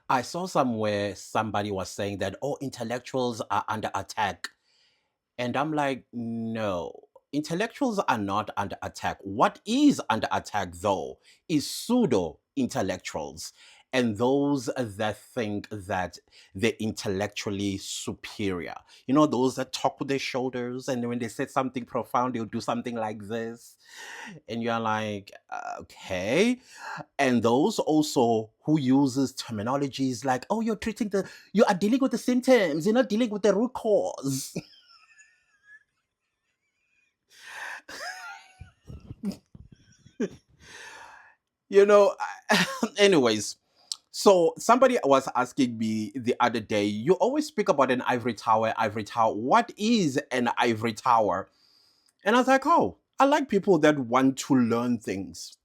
I saw somewhere somebody was saying that, oh, intellectuals are under attack. And I'm like, no, intellectuals are not under attack. What is under attack, though, is pseudo intellectuals and those that think that they're intellectually superior. You know, those that talk with their shoulders, and when they say something profound, they'll do something like this. And you're like, okay. And those also who uses terminologies like, oh, you are dealing with the symptoms, you're not dealing with the root cause. you know anyways, so somebody was asking me the other day, you always speak about an ivory tower, what is an ivory tower? And I was like, oh, I like people that want to learn things,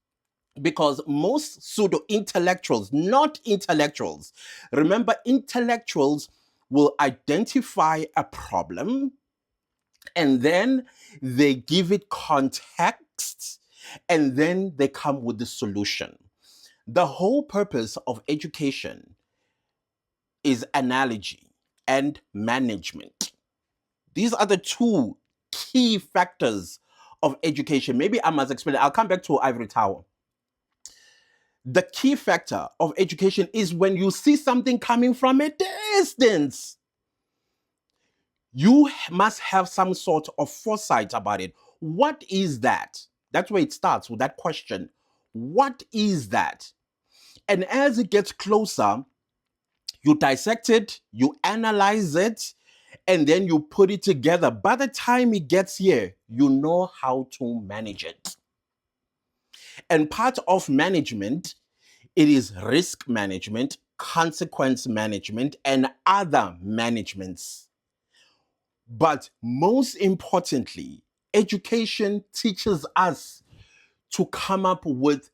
because most pseudo intellectuals, not intellectuals, remember, intellectuals will identify a problem and then they give it context and then they come with the solution. The whole purpose of education is analogy and management. These are the two key factors of education. Maybe I must explain it. I'll come back to ivory tower. The key factor of education is when you see something coming from a distance, you must have some sort of foresight about it. What is that? That's where it starts, with that question. What is that? And as it gets closer, you dissect it, you analyze it, and then you put it together. By the time it gets here, you know how to manage it. And part of management, it is risk management, consequence management, and other managements. But most importantly, education teaches us to come up with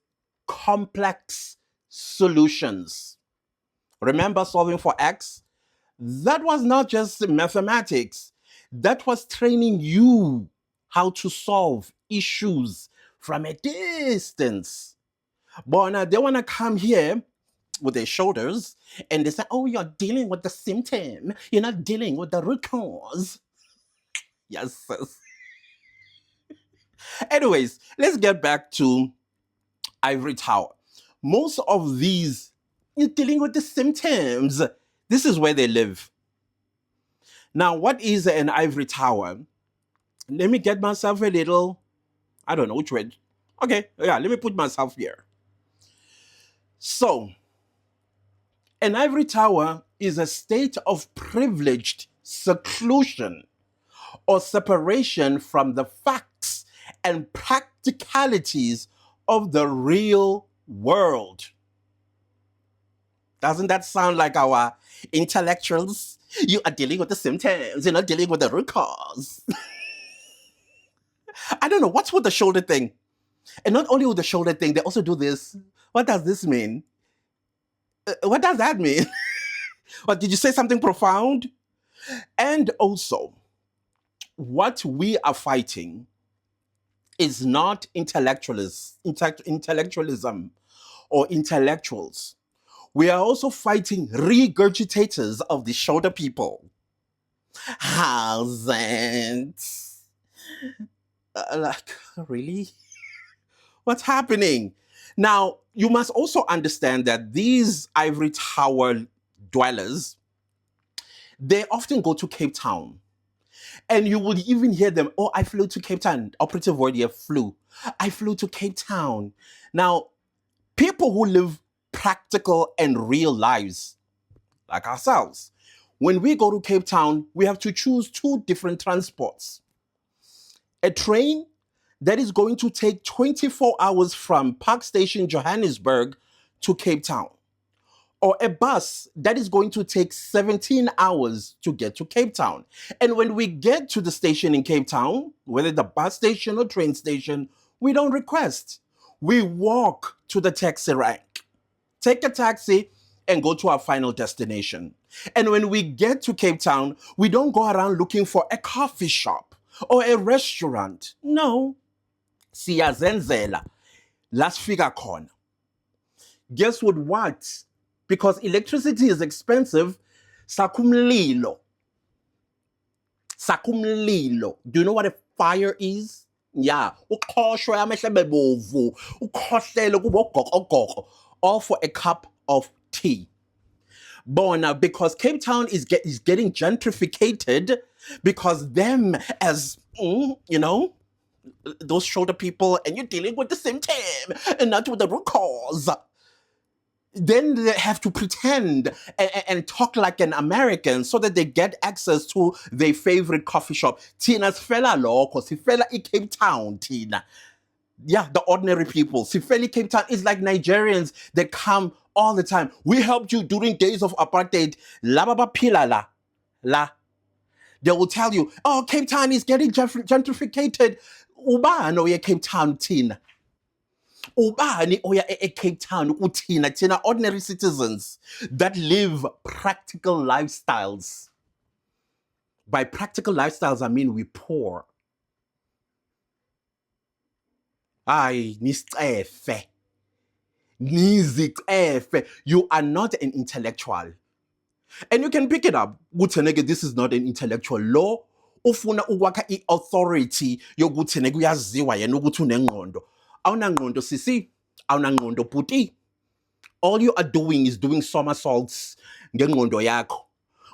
complex solutions. Remember solving for X? That was not just mathematics, that was training you how to solve issues from a distance. But now they want to come here with their shoulders and they say, oh, you're dealing with the symptom, you're not dealing with the root cause. Yes. Anyways, let's get back to ivory tower. Most of these, you're dealing with the symptoms. This is where they live. Now, what is an ivory tower? Let me get myself a little, I don't know which way. Okay, yeah, let me put myself here. So, an ivory tower is a state of privileged seclusion or separation from the facts and practicalities of the real world. Doesn't that sound like our intellectuals? You are dealing with the symptoms, you're not dealing with the root cause. I don't know, what's with the shoulder thing? And not only with the shoulder thing, they also do this. What does this mean? What does that mean? What, did you say something profound? And also, what we are fighting is not intellectualism or intellectuals. We are also fighting regurgitators of the shoulder people. How's it? Like, really? What's happening? Now, you must also understand that these ivory tower dwellers, they often go to Cape Town. And you would even hear them, oh, I flew to Cape Town. Operative word here, flew. I flew to Cape Town. Now, people who live practical and real lives, like ourselves, when we go to Cape Town, we have to choose two different transports. A train that is going to take 24 hours from Park Station, Johannesburg to Cape Town, or a bus that is going to take 17 hours to get to Cape Town. And when we get to the station in Cape Town, whether the bus station or train station, we don't request. We walk to the taxi rank, take a taxi, and go to our final destination. And when we get to Cape Town, we don't go around looking for a coffee shop or a restaurant. No. Siyazenzela. Lasifika khona. Guess what? because electricity is expensive. Sakumlilo. Sakumlilo. Do you know what a fire is? Yeah. Ukhoshwe amehlebe bovu. Ukhohlele kubo gogo. All for a cup of tea. Bona, because Cape Town is getting gentrificated because them as, those shoulder people, and you're dealing with the same team and not with the root cause. Then they have to pretend and talk like an American so that they get access to their favorite coffee shop. Tina's fella loco, si fella in Cape Town, Tina. Yeah, the ordinary people. Si fella Cape Town is like Nigerians that come all the time. We helped you during days of apartheid. La baba pila la. They will tell you, oh, Cape Town is getting gentrificated. Uba no ye Cape Town, Tina. Ubani oya Cape Town tina ordinary citizens that live practical lifestyles. By practical lifestyles, I mean we poor. Ay, nistefe. You are not an intellectual. And you can pick it up. This is not an intellectual law. Ufuna uwaka authority yokuthi uyaziwa yena ukuthi unengqondo. Awunangqondo sisi, awunangqondo puti. All you are doing is doing somersaults ngengqondo yakho.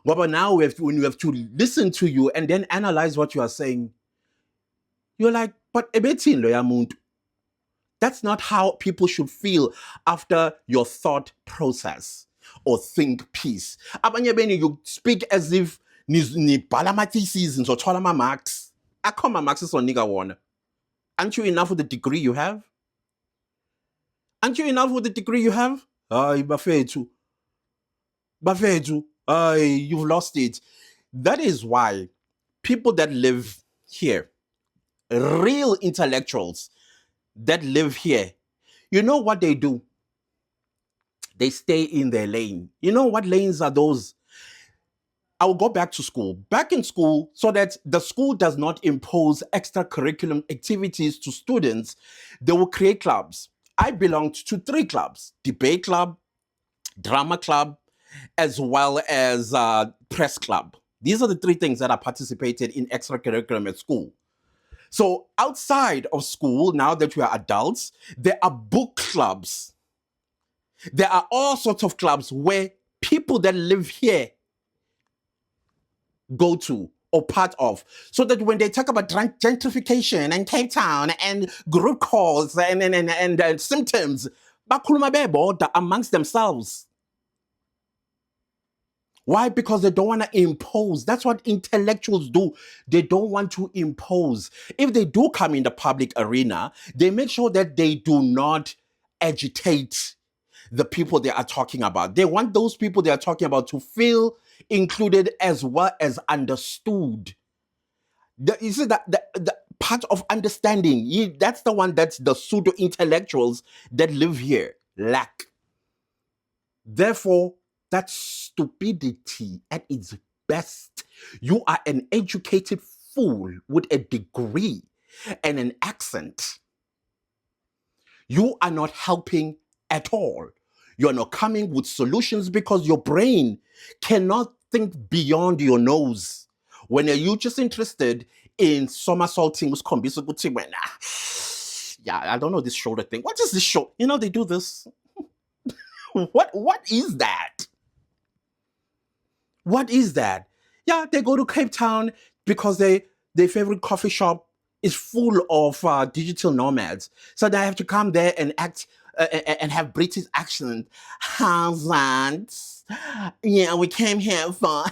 But now when you have to listen to you and then analyze what you are saying, you're like, but ebetin lo ya muntu. That's not how people should feel after your thought process or think piece. Abanye beni, you speak as if ni bhala ma theses and so thola ma marks. Akho ma marks on nigga one. Aren't you enough with the degree you have? Aren't you enough with the degree you have? Ay, bafethu. Ay, you've lost it. That is why people that live here, real intellectuals that live here, you know what they do? They stay in their lane. You know what lanes are those? I will go back to school. Back in school, so that the school does not impose extracurricular activities to students, they will create clubs. I belonged to 3 clubs: debate club, drama club, as well as press club. These are the 3 things that I participated in extracurriculum at school. So outside of school, now that we are adults, there are book clubs. There are all sorts of clubs where people that live here go to or part of, so that when they talk about gentrification and Cape Town and group calls and symptoms, bakhuluma beboda amongst themselves. Why? Because they don't want to impose. That's what intellectuals do. They don't want to impose. If they do come in the public arena, they make sure that they do not agitate the people they are talking about. They want those people they are talking about to feel included as well as understood. You see that the part of understanding, that's the one that the pseudo intellectuals that live here lack. Therefore, that's stupidity at its best. You are an educated fool with a degree and an accent. You are not helping at all. You're not coming with solutions because your brain cannot think beyond your nose. When are you just interested in somersaulting with Kombiso Guti? Yeah, I don't know this shoulder thing. What is this shoulder? They do this. What is that? What is that? Yeah, they go to Cape Town because their favorite coffee shop is full of digital nomads. So they have to come there and act and have British accent. How's that? Yeah, we came here for,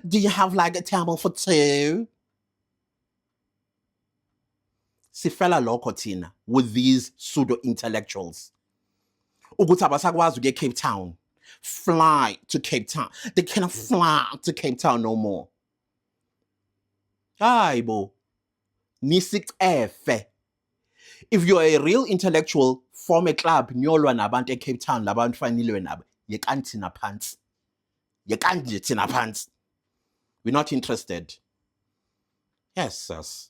do you have like a table for 2? Sifela Lokotina with these pseudo-intellectuals. Ukuthi abasakwazi ukuya Cape Town. Fly to Cape Town. They cannot fly to Cape Town no more. Hayi bo. Nisik efe. If you're a real intellectual, form a club, nyolwa nabantu eCape Town, labantu fanilwe nabo. Yekanti na pants. Yekanti tina pants. We're not interested. Yes, yes.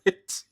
Wait.